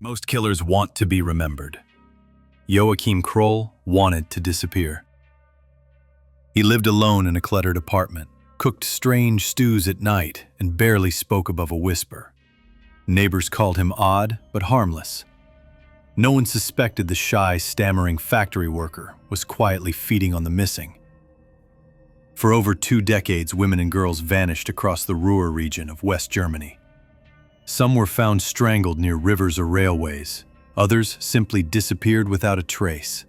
Most killers want to be remembered. Joachim Kroll wanted to disappear. He lived alone in a cluttered apartment, cooked strange stews at night, and barely spoke above a whisper. Neighbors called him odd but harmless. No one suspected the shy, stammering factory worker was quietly feeding on the missing. For over 2 decades, women and girls vanished across the Ruhr region of West Germany. Some were found strangled near rivers or railways. Others simply disappeared without a trace.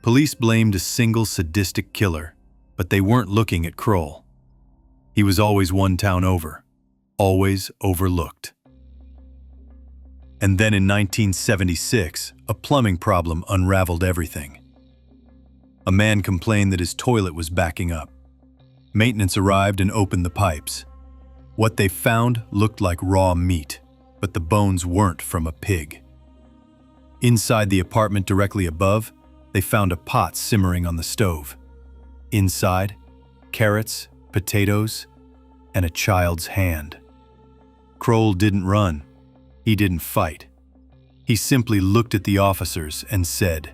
Police blamed a single sadistic killer, but they weren't looking at Kroll. He was always one town over, always overlooked. And then in 1976, a plumbing problem unraveled everything. A man complained that his toilet was backing up. Maintenance arrived and opened the pipes. What they found looked like raw meat, but the bones weren't from a pig. Inside the apartment directly above, they found a pot simmering on the stove. Inside, carrots, potatoes, and a child's hand. Kroll didn't run. He didn't fight. He simply looked at the officers and said,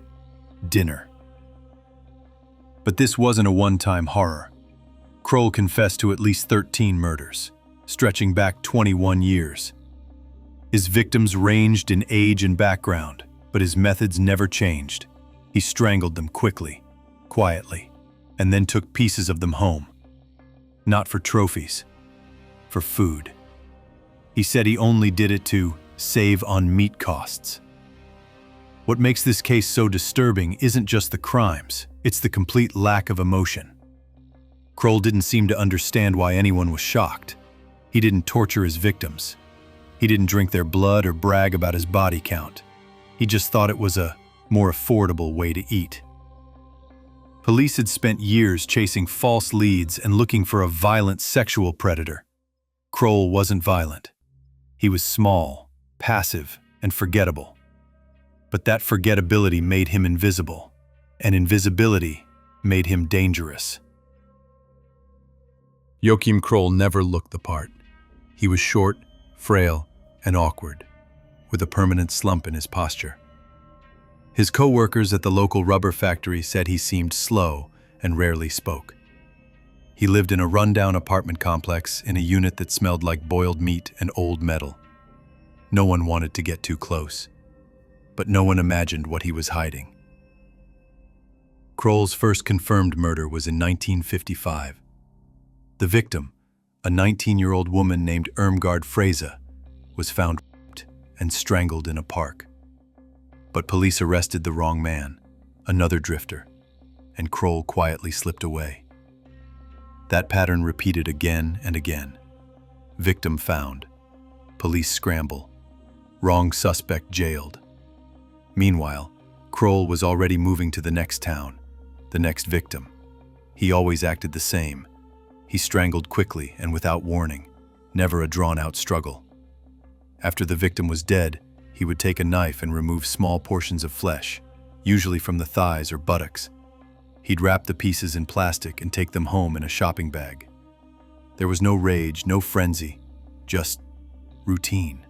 "Dinner." But this wasn't a one-time horror. Kroll confessed to at least 13 murders, stretching back 21 years. His victims ranged in age and background, but his methods never changed. He strangled them quickly, quietly, and then took pieces of them home. Not for trophies, for food. He said he only did it to save on meat costs. What makes this case so disturbing isn't just the crimes, it's the complete lack of emotion. Kroll didn't seem to understand why anyone was shocked. He didn't torture his victims. He didn't drink their blood or brag about his body count. He just thought it was a more affordable way to eat. Police had spent years chasing false leads and looking for a violent sexual predator. Kroll wasn't violent. He was small, passive, and forgettable. But that forgettability made him invisible, and invisibility made him dangerous. Joachim Kroll never looked the part. He was short, frail, and awkward, with a permanent slump in his posture. His co-workers at the local rubber factory said he seemed slow and rarely spoke. He lived in a rundown apartment complex in a unit that smelled like boiled meat and old metal. No one wanted to get too close, but no one imagined what he was hiding. Kroll's first confirmed murder was in 1955. The victim, a 19-year-old woman named Irmgard Frese, was found raped and strangled in a park. But police arrested the wrong man, another drifter, and Kroll quietly slipped away. That pattern repeated again and again. Victim found. Police scramble. Wrong suspect jailed. Meanwhile, Kroll was already moving to the next town, the next victim. He always acted the same. He strangled quickly and without warning, never a drawn-out struggle. After the victim was dead, he would take a knife and remove small portions of flesh, usually from the thighs or buttocks. He'd wrap the pieces in plastic and take them home in a shopping bag. There was no rage, no frenzy, just routine.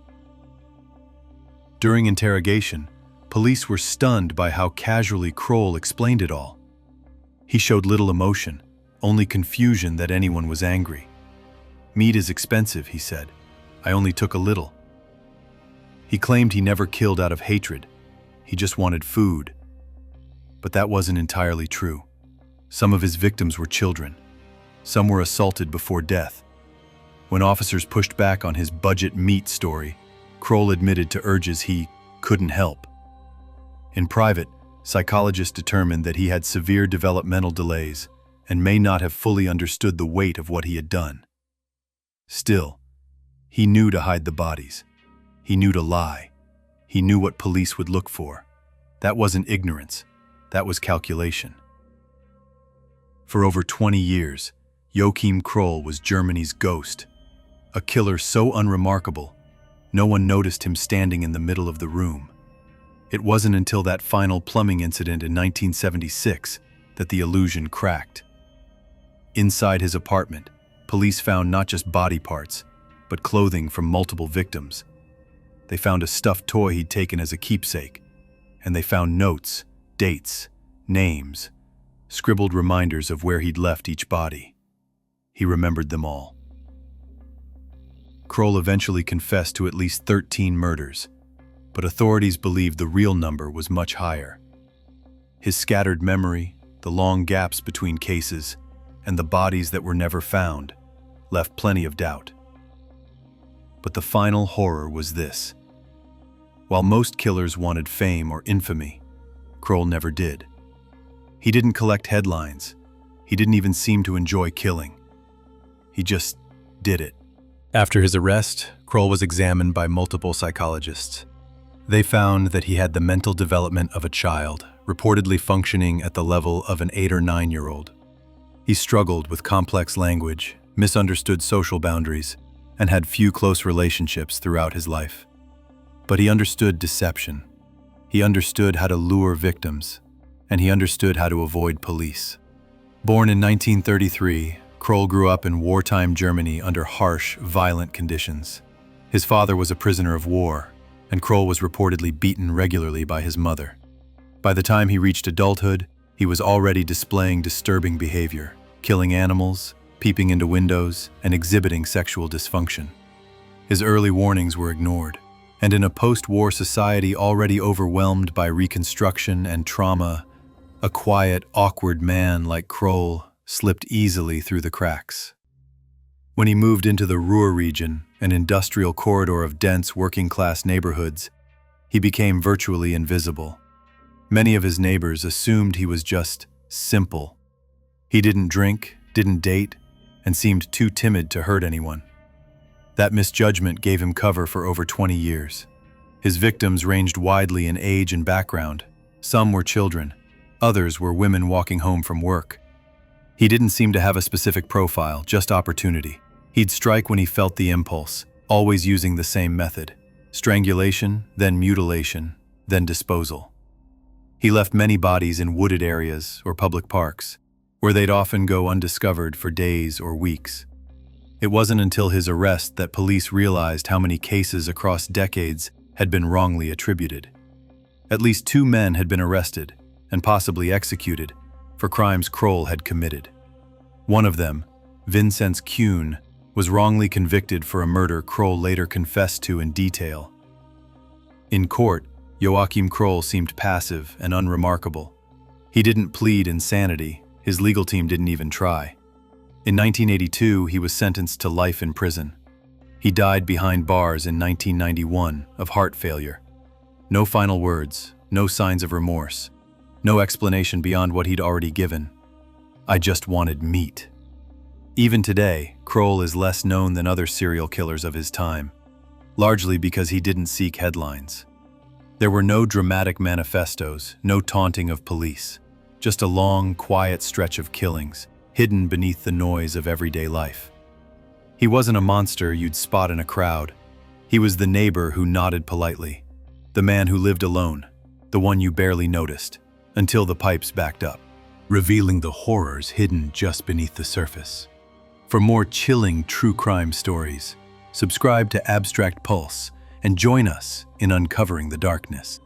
During interrogation, police were stunned by how casually Kroll explained it all. He showed little emotion, only confusion that anyone was angry. "Meat is expensive," he said. "I only took a little." He claimed he never killed out of hatred. He just wanted food. But that wasn't entirely true. Some of his victims were children. Some were assaulted before death. When officers pushed back on his budget meat story, Kroll admitted to urges he couldn't help. In private, psychologists determined that he had severe developmental delays and may not have fully understood the weight of what he had done. Still, he knew to hide the bodies. He knew to lie. He knew what police would look for. That wasn't ignorance. That was calculation. For over 20 years, Joachim Kroll was Germany's ghost, a killer so unremarkable, no one noticed him standing in the middle of the room. It wasn't until that final plumbing incident in 1976 that the illusion cracked. Inside his apartment, police found not just body parts, but clothing from multiple victims. They found a stuffed toy he'd taken as a keepsake, and they found notes, dates, names, scribbled reminders of where he'd left each body. He remembered them all. Kroll eventually confessed to at least 13 murders, but authorities believed the real number was much higher. His scattered memory, the long gaps between cases, and the bodies that were never found left plenty of doubt. But the final horror was this. While most killers wanted fame or infamy, Kroll never did. He didn't collect headlines. He didn't even seem to enjoy killing. He just did it. After his arrest, Kroll was examined by multiple psychologists. They found that he had the mental development of a child, reportedly functioning at the level of an 8 or 9-year-old. He struggled with complex language, misunderstood social boundaries, and had few close relationships throughout his life. But he understood deception. He understood how to lure victims, and he understood how to avoid police. Born in 1933, Kroll grew up in wartime Germany under harsh, violent conditions. His father was a prisoner of war, and Kroll was reportedly beaten regularly by his mother. By the time he reached adulthood, he was already displaying disturbing behavior, killing animals, peeping into windows, and exhibiting sexual dysfunction. His early warnings were ignored, and in a post-war society already overwhelmed by reconstruction and trauma, a quiet, awkward man like Kroll slipped easily through the cracks. When he moved into the Ruhr region, an industrial corridor of dense working-class neighborhoods, he became virtually invisible. Many of his neighbors assumed he was just simple. He didn't drink, didn't date, and seemed too timid to hurt anyone. That misjudgment gave him cover for over 20 years. His victims ranged widely in age and background. Some were children, others were women walking home from work. He didn't seem to have a specific profile, just opportunity. He'd strike when he felt the impulse, always using the same method: strangulation, then mutilation, then disposal. He left many bodies in wooded areas or public parks, where they'd often go undiscovered for days or weeks. It wasn't until his arrest that police realized how many cases across decades had been wrongly attributed. At least 2 men had been arrested, and possibly executed, for crimes Kroll had committed. One of them, Vincenz Kuhn, was wrongly convicted for a murder Kroll later confessed to in detail. In court, Joachim Kroll seemed passive and unremarkable. He didn't plead insanity. His legal team didn't even try. In 1982, he was sentenced to life in prison. He died behind bars in 1991 of heart failure. No final words, no signs of remorse, no explanation beyond what he'd already given. "I just wanted meat." Even today, Kroll is less known than other serial killers of his time, largely because he didn't seek headlines. There were no dramatic manifestos, no taunting of police, just a long, quiet stretch of killings, hidden beneath the noise of everyday life. He wasn't a monster you'd spot in a crowd. He was the neighbor who nodded politely, the man who lived alone, the one you barely noticed, until the pipes backed up, revealing the horrors hidden just beneath the surface. For more chilling true crime stories, subscribe to Abstract Pulse and join us in uncovering the darkness.